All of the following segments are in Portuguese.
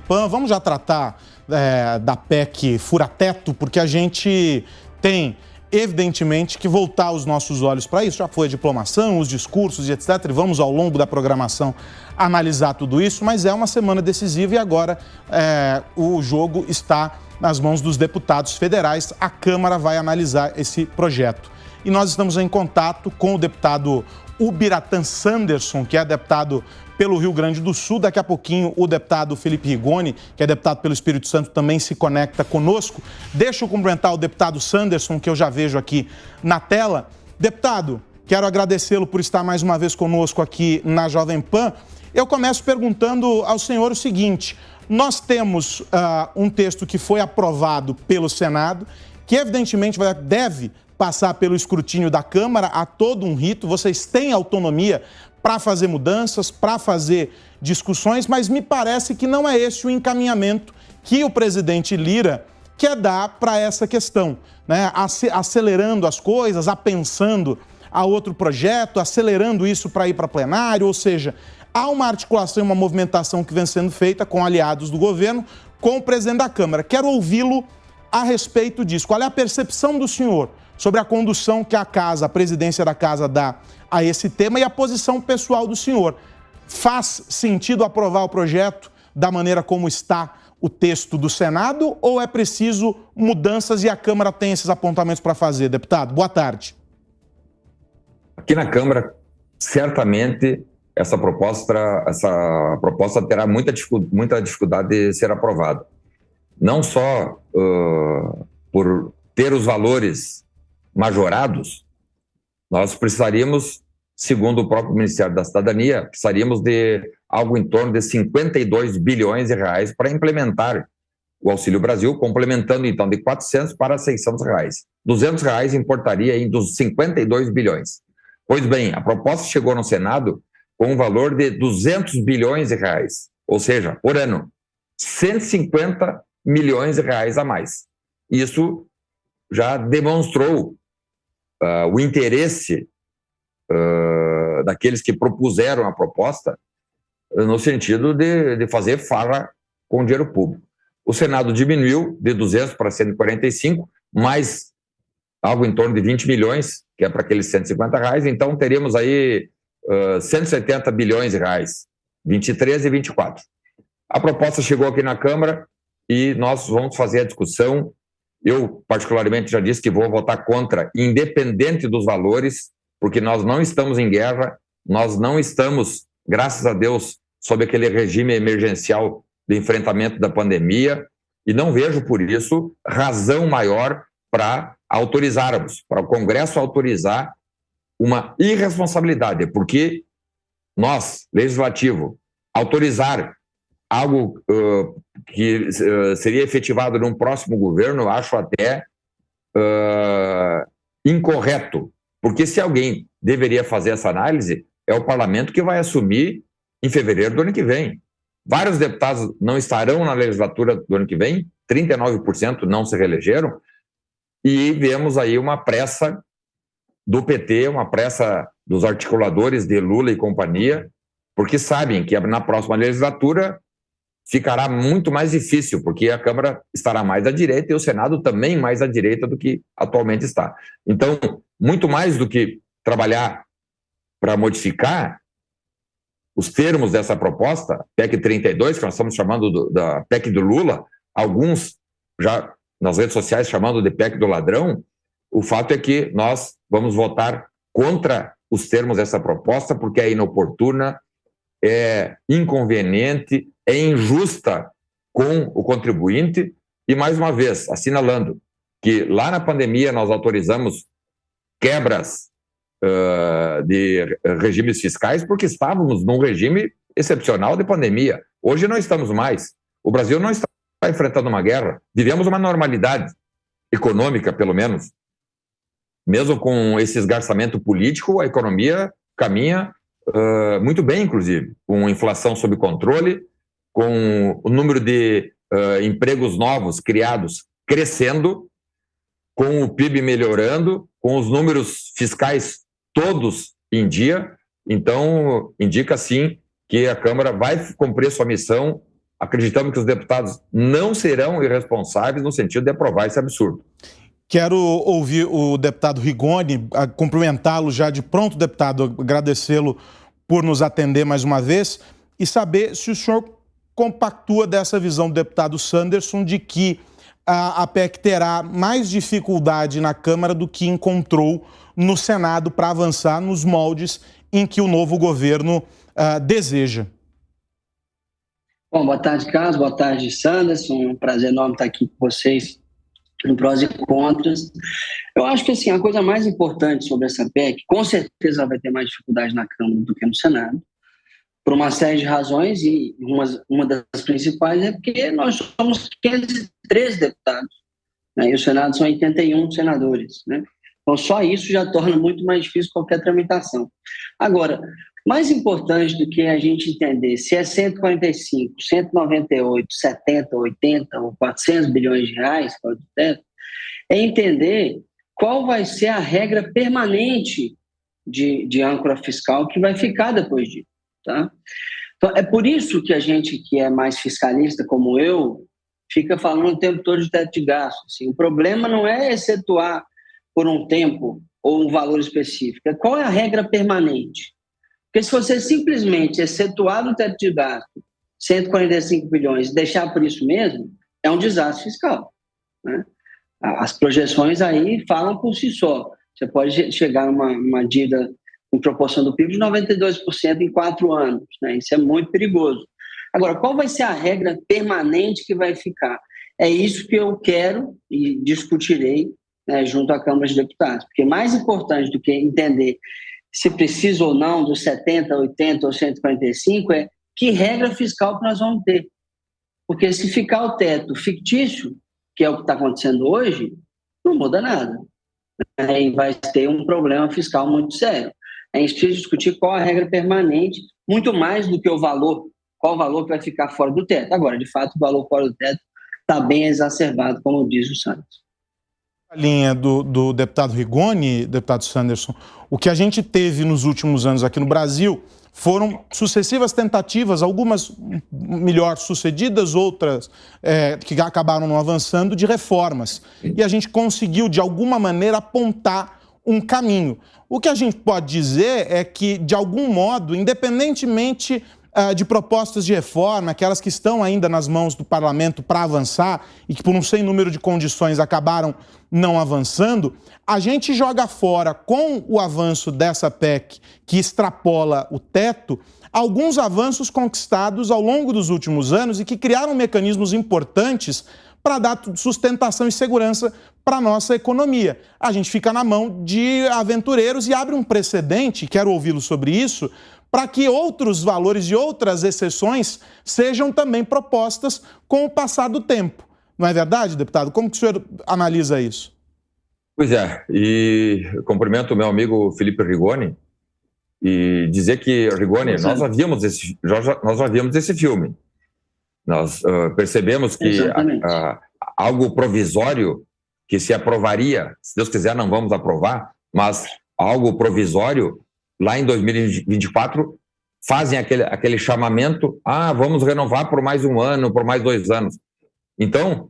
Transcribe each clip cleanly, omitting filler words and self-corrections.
Pan. Vamos já tratar da PEC fura-teto, porque a gente tem, evidentemente, que voltar os nossos olhos para isso. Já foi a diplomação, os discursos e etc. E vamos, ao longo da programação, analisar tudo isso. Mas é uma semana decisiva e agora o jogo está nas mãos dos deputados federais. A Câmara vai analisar esse projeto. E nós estamos em contato com o deputado Ubiratã Sanderson, que é deputado pelo Rio Grande do Sul. Daqui a pouquinho o deputado Felipe Rigoni, que é deputado pelo Espírito Santo, também se conecta conosco. Deixa eu cumprimentar o deputado Sanderson, que eu já vejo aqui na tela. Deputado, quero agradecê-lo por estar mais uma vez conosco aqui na Jovem Pan. Eu começo perguntando ao senhor o seguinte: nós temos um texto que foi aprovado pelo Senado, que evidentemente deve passar pelo escrutínio da Câmara, há todo um rito, vocês têm autonomia para fazer mudanças, para fazer discussões, mas me parece que não é esse o encaminhamento que o presidente Lira quer dar para essa questão, né? Acelerando as coisas, apensando a outro projeto, acelerando isso para ir para plenário, ou seja, há uma articulação e uma movimentação que vem sendo feita com aliados do governo, com o presidente da Câmara. Quero ouvi-lo a respeito disso. Qual é a percepção do senhor sobre a condução que a presidência da Casa dá a esse tema e a posição pessoal do senhor? Faz sentido aprovar o projeto da maneira como está o texto do Senado ou é preciso mudanças e a Câmara tem esses apontamentos para fazer? Deputado, boa tarde. Aqui na Câmara, certamente, essa proposta terá muita dificuldade de ser aprovada. Não só por ter os valores majorados, nós precisaríamos, segundo o próprio Ministério da Cidadania, precisaríamos de algo em torno de 52 bilhões de reais para implementar o Auxílio Brasil, complementando então de 400 para 600 reais. 200 reais importaria em dos 52 bilhões. Pois bem, a proposta chegou no Senado com um valor de 200 bilhões de reais, ou seja, por ano, 150 milhões de reais a mais. Isso já demonstrou o interesse daqueles que propuseram a proposta no sentido de fazer farra com o dinheiro público. O Senado diminuiu de 200 para 145, mais algo em torno de 20 milhões, que é para aqueles 150 reais, então teríamos aí 170 bilhões de reais, 23 e 24. A proposta chegou aqui na Câmara e nós vamos fazer a discussão. Eu, particularmente, já disse que vou votar contra, independente dos valores, porque nós não estamos em guerra, nós não estamos, graças a Deus, sob aquele regime emergencial de enfrentamento da pandemia, e não vejo, por isso, razão maior para autorizarmos, para o Congresso autorizar uma irresponsabilidade, porque nós, Legislativo, autorizar algo que seria efetivado num próximo governo, eu acho até incorreto, porque se alguém deveria fazer essa análise, é o parlamento que vai assumir em fevereiro do ano que vem. Vários deputados não estarão na legislatura do ano que vem, 39% não se reelegeram, e vemos aí uma pressa do PT, uma pressa dos articuladores de Lula e companhia, porque sabem que na próxima legislatura ficará muito mais difícil, porque a Câmara estará mais à direita e o Senado também mais à direita do que atualmente está. Então, muito mais do que trabalhar para modificar os termos dessa proposta, PEC 32, que nós estamos chamando da PEC do Lula, alguns já nas redes sociais chamando de PEC do ladrão, o fato é que nós vamos votar contra os termos dessa proposta, porque é inoportuna, é inconveniente, é injusta com o contribuinte e, mais uma vez, assinalando que lá na pandemia nós autorizamos quebras de regimes fiscais porque estávamos num regime excepcional de pandemia. Hoje não estamos mais. O Brasil não está enfrentando uma guerra. Vivemos uma normalidade econômica, pelo menos. Mesmo com esse esgarçamento político, a economia caminha muito bem, inclusive, com inflação sob controle, com o número de empregos novos criados crescendo, com o PIB melhorando, com os números fiscais todos em dia. Então, indica, sim, que a Câmara vai cumprir sua missão acreditamos que os deputados não serão irresponsáveis no sentido de aprovar esse absurdo. Quero ouvir o deputado Rigoni, cumprimentá-lo já de pronto, deputado, agradecê-lo por nos atender mais uma vez e saber se o senhor compactua dessa visão do deputado Sanderson de que a PEC terá mais dificuldade na Câmara do que encontrou no Senado para avançar nos moldes em que o novo governo deseja. Bom, boa tarde, Carlos, boa tarde, Sanderson, um prazer enorme estar aqui com vocês no Prós e Contras. Eu acho que assim, a coisa mais importante sobre essa PEC, com certeza ela vai ter mais dificuldade na Câmara do que no Senado, por uma série de razões, e uma das principais é porque nós somos 513 deputados, né, e o Senado são 81 senadores, né? Então só isso já torna muito mais difícil qualquer tramitação. Agora, mais importante do que a gente entender se é 145, 198, 70, 80 ou 400 bilhões de reais, é entender qual vai ser a regra permanente de âncora fiscal que vai ficar depois disso. Tá? Então, é por isso que a gente que é mais fiscalista, como eu, fica falando o tempo todo de teto de gasto. Assim, o problema não é excetuar por um tempo ou um valor específico, é qual é a regra permanente. Porque se você simplesmente excetuar no teto de gasto 145 bilhões e deixar por isso mesmo, é um desastre fiscal, né? As projeções aí falam por si só. Você pode chegar a uma dívida em proporção do PIB de 92% em 4 anos, né? Isso é muito perigoso. Agora, qual vai ser a regra permanente que vai ficar? É isso que eu quero e discutirei, né, junto à Câmara de Deputados. Porque mais importante do que entender se precisa ou não dos 70, 80 ou 145 é que regra fiscal que nós vamos ter. Porque se ficar o teto fictício, que é o que está acontecendo hoje, não muda nada. E vai ter um problema fiscal muito sério. A gente precisa discutir qual a regra permanente, muito mais do que o valor, qual o valor que vai ficar fora do teto. Agora, de fato, o valor fora do teto está bem exacerbado, como diz o Santos. A linha do deputado Rigoni, deputado Sanderson, o que a gente teve nos últimos anos aqui no Brasil foram sucessivas tentativas, algumas melhor sucedidas, outras que acabaram não avançando, de reformas. E a gente conseguiu, de alguma maneira, apontar um caminho. O que a gente pode dizer é que, de algum modo, independentemente de propostas de reforma, aquelas que estão ainda nas mãos do parlamento para avançar e que por um sem número de condições acabaram não avançando, a gente joga fora, com o avanço dessa PEC que extrapola o teto, alguns avanços conquistados ao longo dos últimos anos e que criaram mecanismos importantes para dar sustentação e segurança para a nossa economia. A gente fica na mão de aventureiros e abre um precedente, quero ouvi-lo sobre isso, para que outros valores e outras exceções sejam também propostas com o passar do tempo. Não é verdade, deputado? Como que o senhor analisa isso? Pois é, e cumprimento o meu amigo Felipe Rigoni e dizer que, Rigoni, nós já vimos esse filme. Nós percebemos que algo provisório que se aprovaria, se Deus quiser não vamos aprovar, mas algo provisório, lá em 2024, fazem aquele chamamento, vamos renovar por mais 1 ano, por mais 2 anos. Então,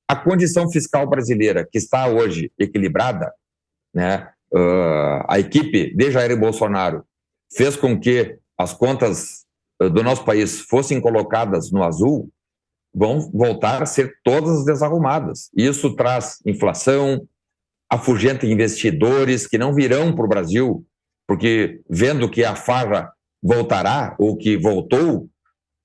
a condição fiscal brasileira, que está hoje equilibrada, né, a equipe de Jair Bolsonaro fez com que as contas do nosso país fossem colocadas no azul, vão voltar a ser todas desarrumadas. Isso traz inflação, afugenta investidores que não virão para o Brasil, porque vendo que a farra voltará, ou que voltou,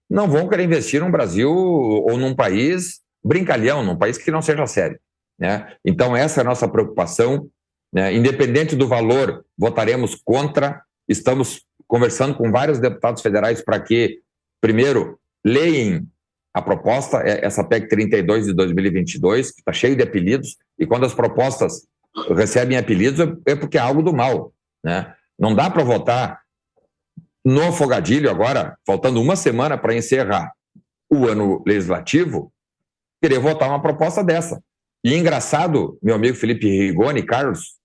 não vão querer investir no Brasil ou num país brincalhão, num país que não seja sério, né? Então essa é a nossa preocupação, né? Independente do valor, votaremos contra. Estamos conversando com vários deputados federais para que, primeiro, leem a proposta, essa PEC 32 de 2022, que está cheio de apelidos, e quando as propostas recebem apelidos é porque é algo do mal, né? Não dá para votar no afogadilho agora, faltando 1 semana para encerrar o ano legislativo, querer votar uma proposta dessa. E engraçado, meu amigo Felipe Rigoni e Carlos,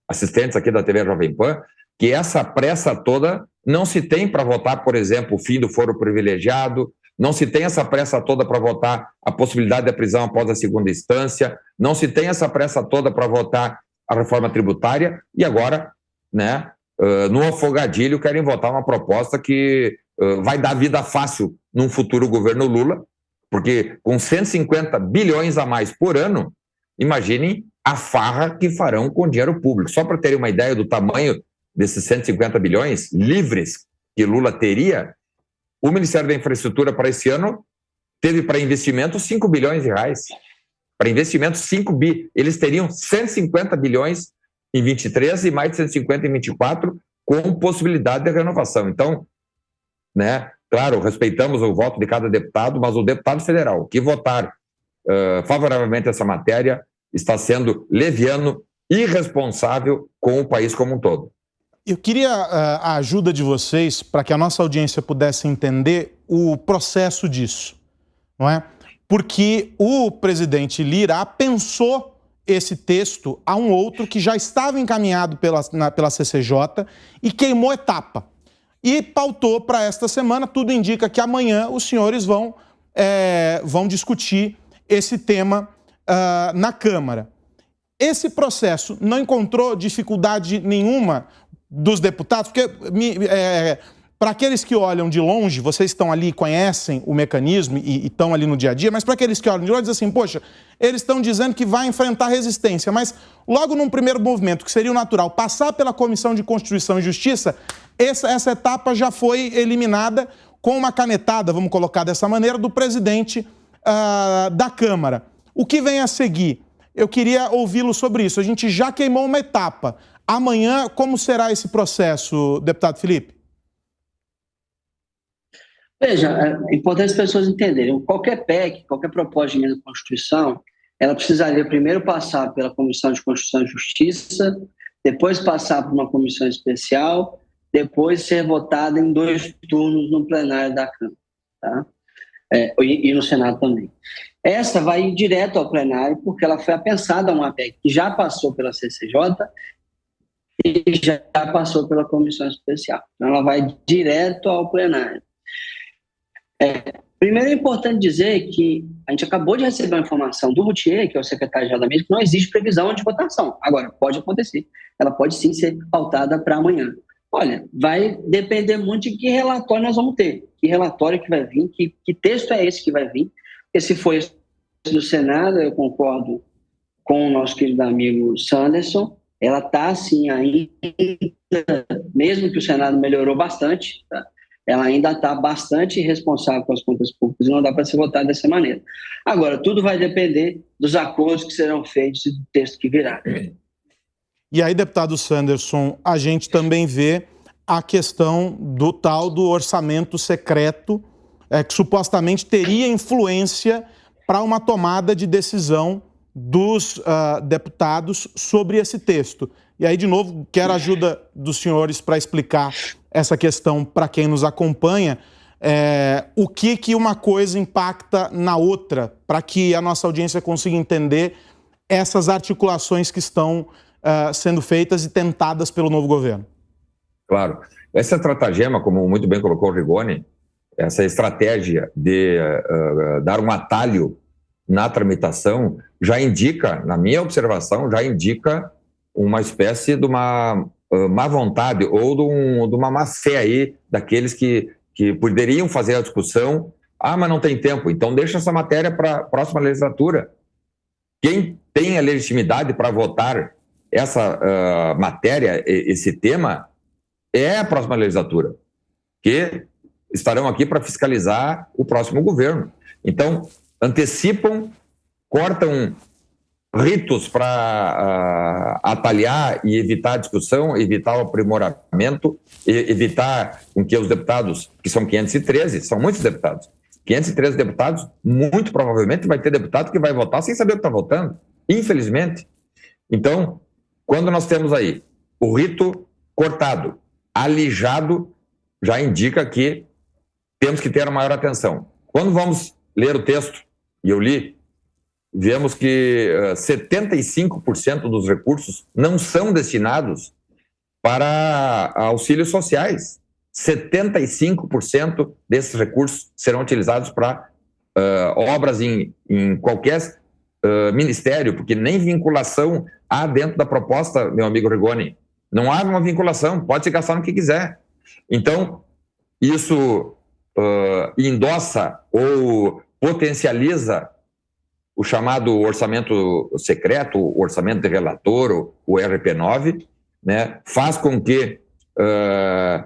assistentes aqui da TV Jovem Pan, que essa pressa toda não se tem para votar, por exemplo, o fim do foro privilegiado, não se tem essa pressa toda para votar a possibilidade da prisão após a segunda instância, não se tem essa pressa toda para votar a reforma tributária, e agora, né, no afogadilho, querem votar uma proposta que vai dar vida fácil num futuro governo Lula, porque com 150 bilhões a mais por ano, imaginem a farra que farão com dinheiro público. Só para terem uma ideia do tamanho desses 150 bilhões livres que Lula teria, o Ministério da Infraestrutura para esse ano teve para investimento 5 bilhões de reais. Para investimento, 5 bi. Eles teriam 150 bilhões em 23 e mais de 150 em 24, com possibilidade de renovação. Então, né, claro, respeitamos o voto de cada deputado, mas o deputado federal que votar favoravelmente a essa matéria está sendo leviano, irresponsável com o país como um todo. Eu queria a ajuda de vocês para que a nossa audiência pudesse entender o processo disso, não é? Porque o presidente Lira pensou esse texto a um outro que já estava encaminhado pela CCJ e queimou etapa. E pautou para esta semana, tudo indica que amanhã os senhores vão discutir esse tema na Câmara. Esse processo não encontrou dificuldade nenhuma dos deputados, porque para aqueles que olham de longe, vocês estão ali, conhecem o mecanismo e estão ali no dia a dia, mas para aqueles que olham de longe, dizem assim, poxa, eles estão dizendo que vai enfrentar resistência, mas logo num primeiro movimento, que seria o natural, passar pela Comissão de Constituição e Justiça, essa etapa já foi eliminada com uma canetada, vamos colocar dessa maneira, do presidente da Câmara. O que vem a seguir? Eu queria ouvi-lo sobre isso. A gente já queimou uma etapa. Amanhã, como será esse processo, deputado Felipe? Veja, é importante as pessoas entenderem. Qualquer PEC, qualquer proposta de emenda à Constituição, ela precisaria primeiro passar pela Comissão de Constituição e Justiça, depois passar por uma comissão especial, depois ser votada em 2 turnos no plenário da Câmara, tá? E no Senado também. Essa vai ir direto ao plenário, porque ela foi apensada a uma PEC que já passou pela CCJ e já passou pela comissão especial. Então, ela vai direto ao plenário. Primeiro é importante dizer que a gente acabou de receber uma informação do Routier, que é o secretário-geral da mídia, que não existe previsão de votação. Agora, pode acontecer. Ela pode sim ser pautada para amanhã. Olha, vai depender muito de que relatório nós vamos ter, que relatório que vai vir, que texto é esse que vai vir. Porque se for esse do Senado, eu concordo com o nosso querido amigo Sanderson, ela está assim ainda, mesmo que o Senado melhorou bastante, tá? Ela ainda está bastante responsável com as contas públicas e não dá para ser votada dessa maneira. Agora, tudo vai depender dos acordos que serão feitos e do texto que virá. E aí, deputado Sanderson, a gente também vê a questão do tal do orçamento secreto, que supostamente teria influência para uma tomada de decisão dos deputados sobre esse texto. E aí, de novo, quero a ajuda dos senhores para explicar essa questão para quem nos acompanha, o que uma coisa impacta na outra, para que a nossa audiência consiga entender essas articulações que estão sendo feitas e tentadas pelo novo governo. Claro. Essa estratagema, como muito bem colocou o Rigoni, essa estratégia de dar um atalho na tramitação, já indica, na minha observação, já indica uma espécie de uma má vontade ou de uma má fé aí daqueles que poderiam fazer a discussão. Mas não tem tempo, então deixa essa matéria para a próxima legislatura. Quem tem a legitimidade para votar essa matéria, esse tema, é a próxima legislatura, que estarão aqui para fiscalizar o próximo governo. Então, antecipam, cortam ritos para atalhar e evitar a discussão, evitar o aprimoramento, evitar com que os deputados, que são 513, são muitos deputados, 513 deputados, muito provavelmente vai ter deputado que vai votar sem saber o que está votando, infelizmente. Então, quando nós temos aí o rito cortado, alijado, já indica que temos que ter a maior atenção. Quando vamos ler o texto, e eu li, vemos que 75% dos recursos não são destinados para auxílios sociais. 75% desses recursos serão utilizados para obras em qualquer ministério, porque nem vinculação há dentro da proposta, meu amigo Rigoni. Não há uma vinculação, pode se gastar no que quiser. Então, isso endossa ou potencializa o chamado orçamento secreto, o orçamento de relator, o RP9, né? Faz com que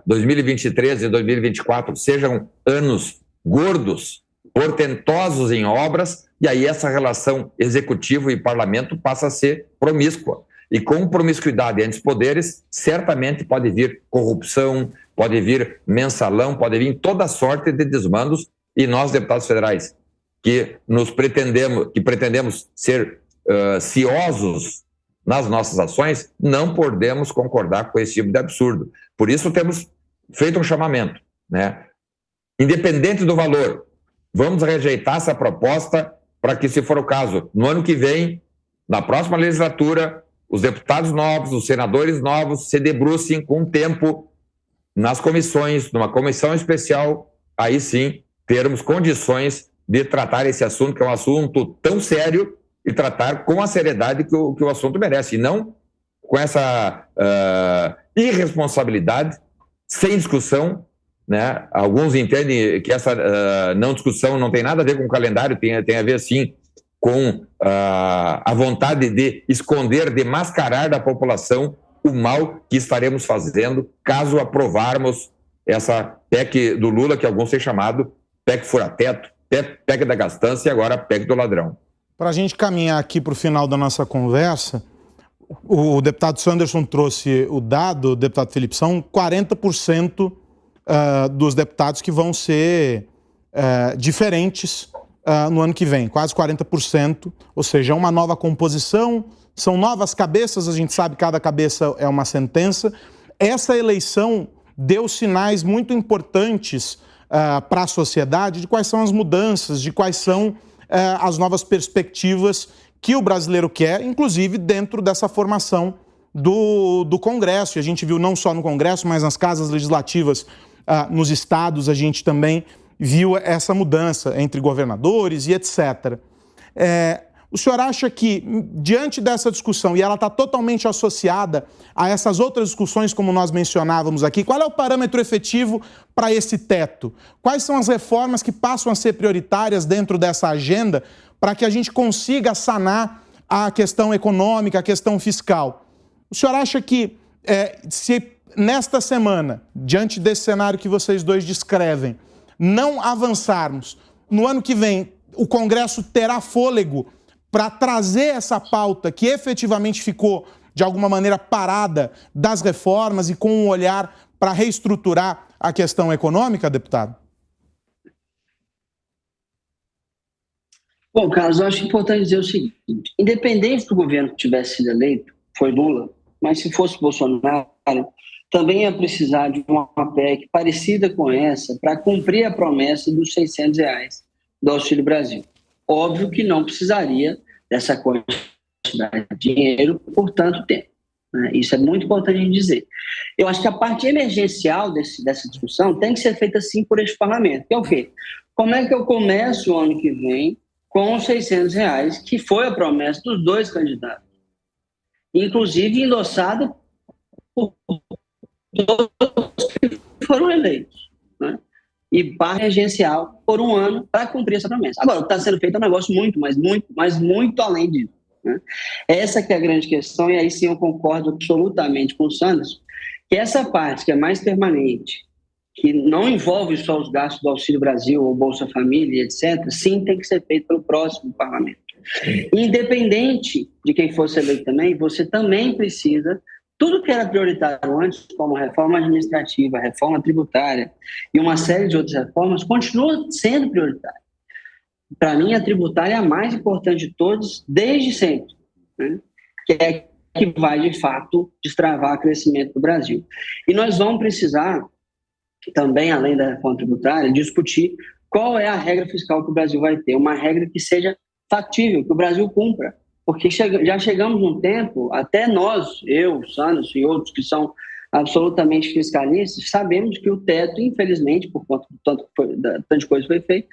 2023 e 2024 sejam anos gordos, portentosos em obras, e aí essa relação executivo e parlamento passa a ser promíscua. E com promiscuidade entre os poderes, certamente pode vir corrupção, pode vir mensalão, pode vir toda sorte de desmandos, e nós, deputados federais, que pretendemos ser ciosos nas nossas ações, não podemos concordar com esse tipo de absurdo. Por isso temos feito um chamamento, né? Independente do valor, vamos rejeitar essa proposta para que, se for o caso, no ano que vem, na próxima legislatura, os deputados novos, os senadores novos se debrucem com tempo nas comissões, numa comissão especial, aí sim termos condições de tratar esse assunto, que é um assunto tão sério, e tratar com a seriedade que o assunto merece, e não com essa irresponsabilidade, sem discussão, né? Alguns entendem que essa não discussão não tem nada a ver com o calendário, tem a ver, sim, com a vontade de esconder, de mascarar da população o mal que estaremos fazendo caso aprovarmos essa PEC do Lula, que alguns têm chamado PEC fura-teto, PEC da gastança e agora PEC do ladrão. Para a gente caminhar aqui para o final da nossa conversa, o deputado Sanderson trouxe o dado, o deputado Felipe, são 40% dos deputados que vão ser diferentes no ano que vem, quase 40%, ou seja, é uma nova composição, são novas cabeças, a gente sabe que cada cabeça é uma sentença. Essa eleição deu sinais muito importantes para a sociedade de quais são as mudanças, de quais são as novas perspectivas que o brasileiro quer, inclusive dentro dessa formação do Congresso. E a gente viu não só no Congresso, mas nas casas legislativas nos estados, a gente também viu essa mudança entre governadores e etc. O senhor acha que, diante dessa discussão, e ela está totalmente associada a essas outras discussões, como nós mencionávamos aqui, qual é o parâmetro efetivo para esse teto? Quais são as reformas que passam a ser prioritárias dentro dessa agenda para que a gente consiga sanar a questão econômica, a questão fiscal? O senhor acha que, se nesta semana, diante desse cenário que vocês dois descrevem, não avançarmos, no ano que vem o Congresso terá fôlego para trazer essa pauta que efetivamente ficou, de alguma maneira, parada das reformas e com um olhar para reestruturar a questão econômica, deputado? Bom, Carlos, eu acho importante dizer o seguinte: independente do governo que tivesse sido eleito, foi Lula, mas se fosse Bolsonaro, também ia precisar de uma PEC parecida com essa para cumprir a promessa dos R$600 do Auxílio Brasil. Óbvio que não precisaria dessa quantidade de dinheiro por tanto tempo, né? Isso é muito importante dizer. Eu acho que a parte emergencial dessa discussão tem que ser feita sim por este parlamento, que é o quê? Como é que eu começo o ano que vem com os R$600, que foi a promessa dos dois candidatos, inclusive endossada por todos que foram eleitos, né? E parte emergencial por um ano para cumprir essa promessa. Agora, o que está sendo feito é um negócio muito além disso, né? Essa que é a grande questão, e aí sim eu concordo absolutamente com o Sanderson, que essa parte que é mais permanente, que não envolve só os gastos do Auxílio Brasil ou Bolsa Família, etc., sim tem que ser feito pelo próximo parlamento. Independente de quem fosse eleito também, você também precisa. Tudo que era prioritário antes, como reforma administrativa, reforma tributária e uma série de outras reformas, continua sendo prioritário. Para mim, a tributária é a mais importante de todas, desde sempre, né? Que é que vai, de fato, destravar o crescimento do Brasil. E nós vamos precisar, também, além da reforma tributária, discutir qual é a regra fiscal que o Brasil vai ter, uma regra que seja factível, que o Brasil cumpra. Porque já chegamos num tempo, até nós, eu, Sanderson e outros que são absolutamente fiscalistas, sabemos que o teto, infelizmente, por conta do tanto de coisa que foi feita,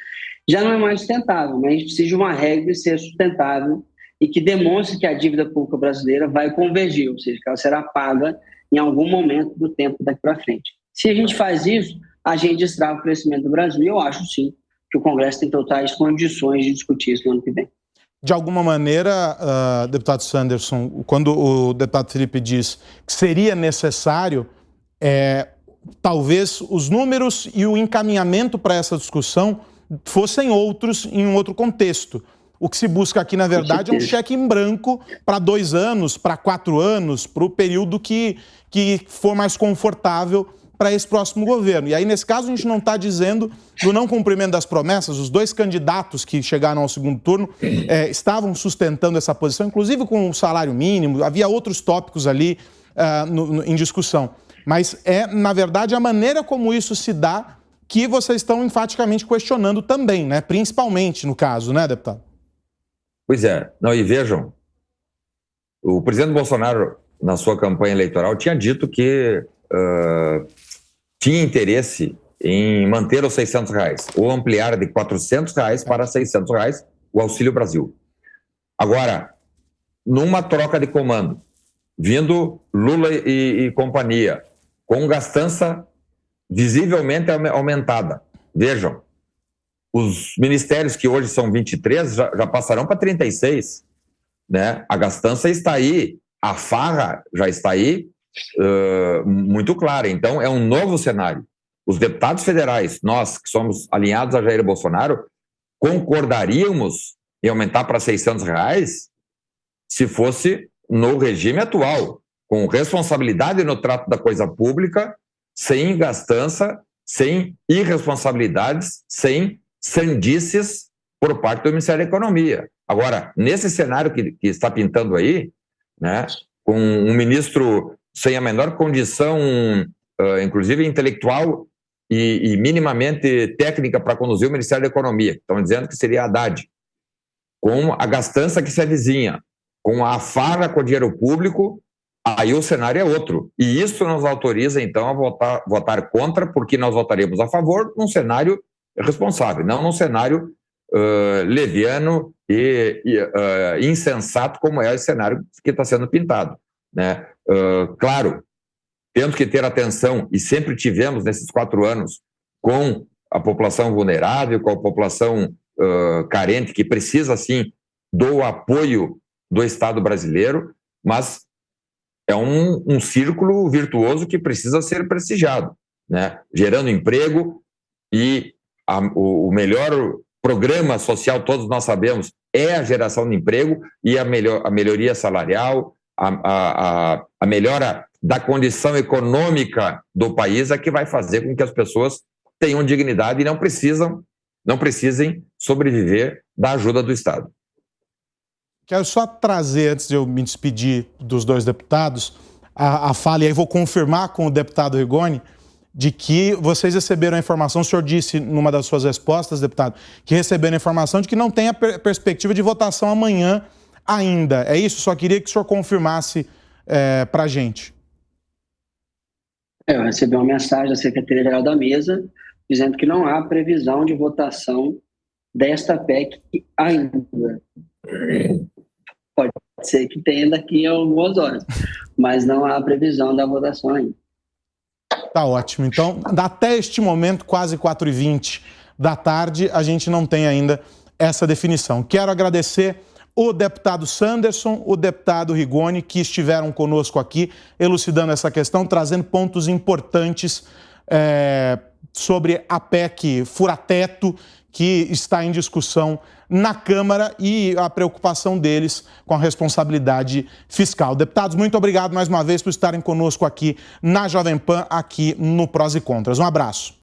já não é mais sustentável, mas a gente precisa de uma regra de ser sustentável e que demonstre que a dívida pública brasileira vai convergir, ou seja, que ela será paga em algum momento do tempo daqui para frente. Se a gente faz isso, a gente destrava o crescimento do Brasil, e eu acho sim que o Congresso tem totais condições de discutir isso no ano que vem. De alguma maneira, deputado Sanderson, quando o deputado Felipe diz que seria necessário, talvez os números e o encaminhamento para essa discussão fossem outros em um outro contexto. O que se busca aqui, na verdade, é um cheque em branco para 2 anos, para 4 anos, para o período que for mais confortável para esse próximo governo. E aí, nesse caso, a gente não está dizendo do não cumprimento das promessas. Os 2 candidatos que chegaram ao segundo turno estavam sustentando essa posição, inclusive com o salário mínimo, havia outros tópicos ali em discussão. Mas na verdade, a maneira como isso se dá que vocês estão enfaticamente questionando também, né? Principalmente no caso, né, deputado? Pois é. Não, e vejam, o presidente Bolsonaro, na sua campanha eleitoral, tinha dito que tinha interesse em manter os R$600 ou ampliar de R$400 para R$600 o Auxílio Brasil. Agora, numa troca de comando, vindo Lula e companhia, com gastança visivelmente aumentada. Vejam, os ministérios que hoje são 23 já passarão para 36. Né? A gastança está aí, a farra já está aí, muito clara. Então, é um novo cenário. Os deputados federais, nós que somos alinhados a Jair Bolsonaro, concordaríamos em aumentar para R$600 se fosse no regime atual, com responsabilidade no trato da coisa pública, sem gastança, sem irresponsabilidades, sem sandices por parte do Ministério da Economia. Agora, nesse cenário que está pintando aí, né, com um ministro sem a menor condição, inclusive intelectual e minimamente técnica para conduzir o Ministério da Economia, estão dizendo que seria Haddad, com a gastança que se avizinha, com a farra com o dinheiro público, aí o cenário é outro. E isso nos autoriza, então, a votar contra, porque nós votaremos a favor num cenário responsável, não num cenário leviano e insensato, como é o cenário que está sendo pintado. Né? Claro, temos que ter atenção, e sempre tivemos nesses 4 anos, com a população vulnerável, com a população carente, que precisa, sim, do apoio do Estado brasileiro, mas é um círculo virtuoso que precisa ser prestigiado, né? Gerando emprego, e o melhor programa social, todos nós sabemos, é a geração de emprego e a melhoria salarial, a melhora da condição econômica do país é que vai fazer com que as pessoas tenham dignidade e não precisem sobreviver da ajuda do Estado. Quero só trazer, antes de eu me despedir dos 2 deputados, a fala, e aí vou confirmar com o deputado Rigoni, de que vocês receberam a informação, o senhor disse numa das suas respostas, deputado, que receberam a informação de que não tem a perspectiva de votação amanhã ainda. É isso? Só queria que o senhor confirmasse para a gente. Eu recebi uma mensagem da Secretaria-Geral da Mesa dizendo que não há previsão de votação desta PEC ainda. Pode ser que tenha daqui a algumas horas, mas não há previsão da votação ainda. Tá ótimo. Então, até este momento, quase 4h20 da tarde, a gente não tem ainda essa definição. Quero agradecer o deputado Sanderson, o deputado Rigoni, que estiveram conosco aqui, elucidando essa questão, trazendo pontos importantes sobre a PEC fura-teto, que está em discussão na Câmara, e a preocupação deles com a responsabilidade fiscal. Deputados, muito obrigado mais uma vez por estarem conosco aqui na Jovem Pan, aqui no Prós e Contras. Um abraço.